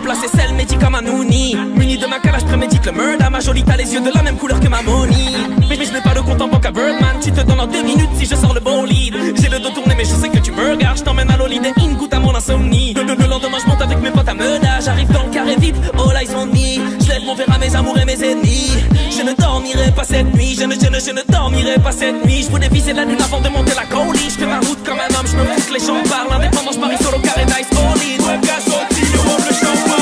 placé celle médit comme un nouni. Muni de ma calage prémédite le murder. Ma jolie t'as les yeux de la même couleur que ma money. Mais je n'ai pas de compte en banque à Birdman. Tu te donnes en 2 minutes si je sors le bolide. J'ai le dos tourné mais je sais que tu me regardes. Je t'emmène à l'Holiday Inn, goûte à mon insomnie. Le lendemain je monte avec mes potes à Meda. J'arrive dans le carré vite, all eyes on me. Je lève mon verre à mes amours et mes ennemis. Je ne dormirai pas cette nuit. Je ne dormirai pas cette nuit. Je voulais viser la lune avant de monter la colline. Je fais ma route comme un homme, je me fous que les gens parlent. Indépendant, je parie sur le carré nice all-in. Webcast sorti, le robe, le champagne.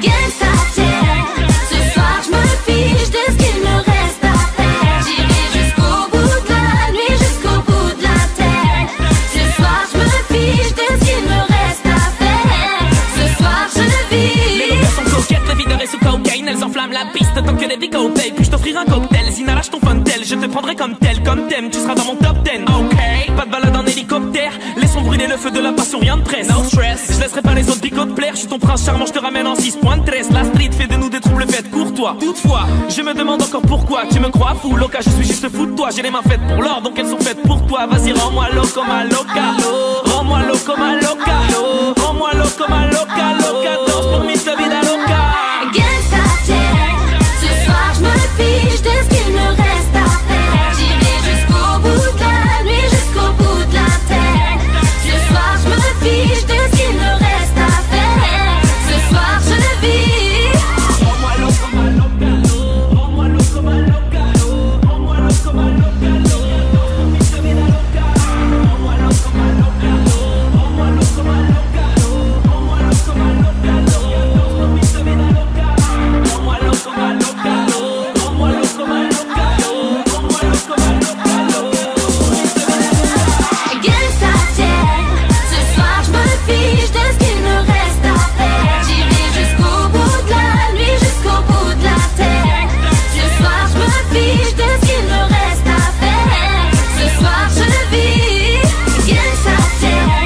Gangsta terre, ce soir je me fiche de ce qu'il me reste à faire. J'irai jusqu'au bout de la nuit, jusqu'au bout de la terre. Ce soir je me fiche de ce qu'il me reste à faire. Ce soir je vis. Les locaux sont coquettes, le videur est sous cocaïne. Elles enflamment la piste tant que les vicos payent. Puis je t'offrirai un cocktail, Zina lâche ton funtel. Je te prendrai comme tel, comme thème. Tu seras dans mon top 10, ok. Pas de balade en hélicoptère. Laissons brûler le feu de la passion, rien de presse. No stress, je laisserai pas les autres bigots te plaire. Je suis ton prince charmant, je te ramène en 6.13. La street fait de nous des troubles faits courtois. Toutefois, je me demande encore pourquoi tu me crois fou. Loca, je suis juste fou de toi. J'ai les mains faites pour l'or, donc elles sont faites pour toi. Vas-y, rends-moi loco, ma loca. Rends-moi loco, ma loca. Rends-moi loco, ma loca. Loca, danse pour Miss la vida loca. Gangsta terre, ce soir je me fiche de ce qu'il me reste à faire. J'irai jusqu'au bout de la nuit, jusqu'au bout de la terre. Ce soir je me fiche de ce qu'il me reste à faire. Ce soir je vis. Rends-moi loco, ma loca. Rends-moi loco, ma loca. Rends-moi loco, ma loca. Danse pour Miss la vida loca. Rends-moi loco, ma loca. Rends-moi loco, ma loca. Rends-moi loco, ma loca. Danse pour Miss la vida loca. Rends-moi loco, ma loca. Rends-moi loco, ma loca. Rends-moi loco, ma loca. Gangsta terre, ce soir je me fiche de ce qu'il me reste à faire. J'irai jusqu'au bout de la nuit, jusqu'au bout de la terre. Ce soir je me fiche de ce qu'il me reste à faire. Ce soir je vis. Gangsta terre,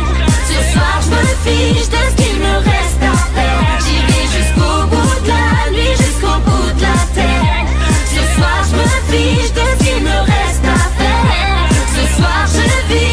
ce soir je me fiche de ce qu'il me reste à faire. J'irai jusqu'au bout de la nuit, jusqu'au bout de la terre. Ce soir je me fiche de ce qu'il me reste à faire. Ce soir je vis.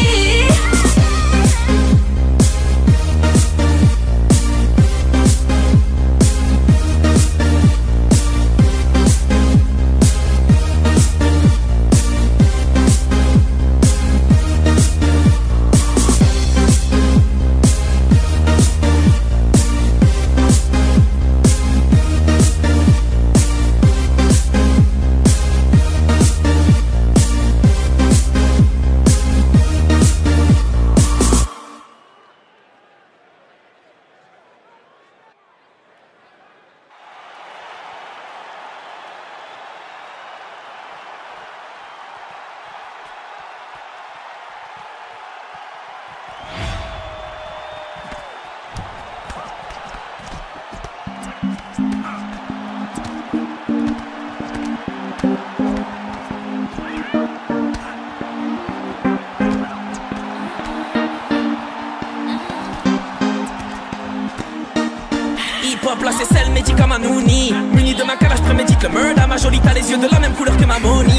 Hip-hop, là c'est celle médit comme un nouni. Muni de ma calage prémédite le murder. Ma jolie t'as les yeux de la même couleur que ma money.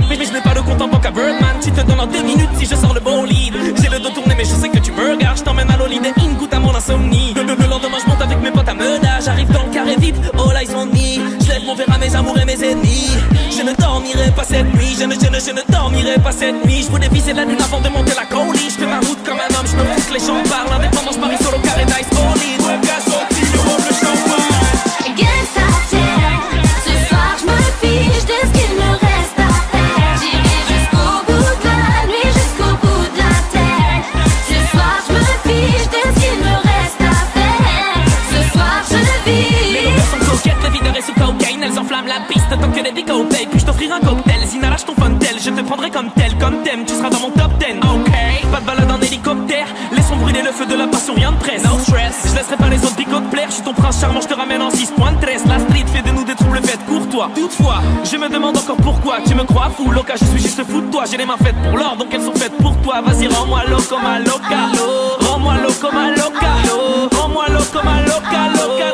Mais je n'ai pas de compte en banque à Birdman. Tu te donnes en 2 minutes si je sors le bolide. J'ai le dos tourné mais je sais que tu me regardes. Je t'emmène à l'Holiday Inn, goûte à mon insomnie. Le lendemain je monte avec mes potes à Meda. J'arrive dans le carré vite, all eyes on me. Je lève mon verre à mes amours et mes ennemis. Je ne dormirai pas cette nuit. Je ne dormirai pas cette nuit. Je voulais viser la lune avant de monter la colline. Je fais ma route comme un homme, je me fous que les gens parlent. Indépendant, je parie sur le carré nice all-in. Webcast sorti, le robe, le champagne. Gangsta terre, ce soir je me fiche de ce qu'il me reste à faire. J'irai jusqu'au bout de la nuit, jusqu'au bout de la terre. Ce soir je me fiche de ce qu'il me reste à faire. Ce soir je vis. Les locaux sont coquettes, le videur est sous cocaïne. Elles enflamment la piste tant que les vicos payent. Puis je t'offrirai un cocktail, Zina lâche ton funtel. Je te prendrai comme tel, comme thème. Tu seras dans mon top 10, ok. Pas de balade en hélicoptère. Laissons brûler le feu de la passion, rien de presse. No stress, je laisserai pas les autres bigots te plaire. Je suis ton prince charmant, je te ramène en 6.13. La street fait de nous des troubles faits courtois. Toutefois, je me demande encore pourquoi tu me crois fou. Loca, je suis juste fou de toi. J'ai les mains faites pour l'or, donc elles sont faites pour toi. Vas-y, rends-moi loco, ma loca. Rends-moi loco, ma loca. Rends-moi loco, ma loca. Loca,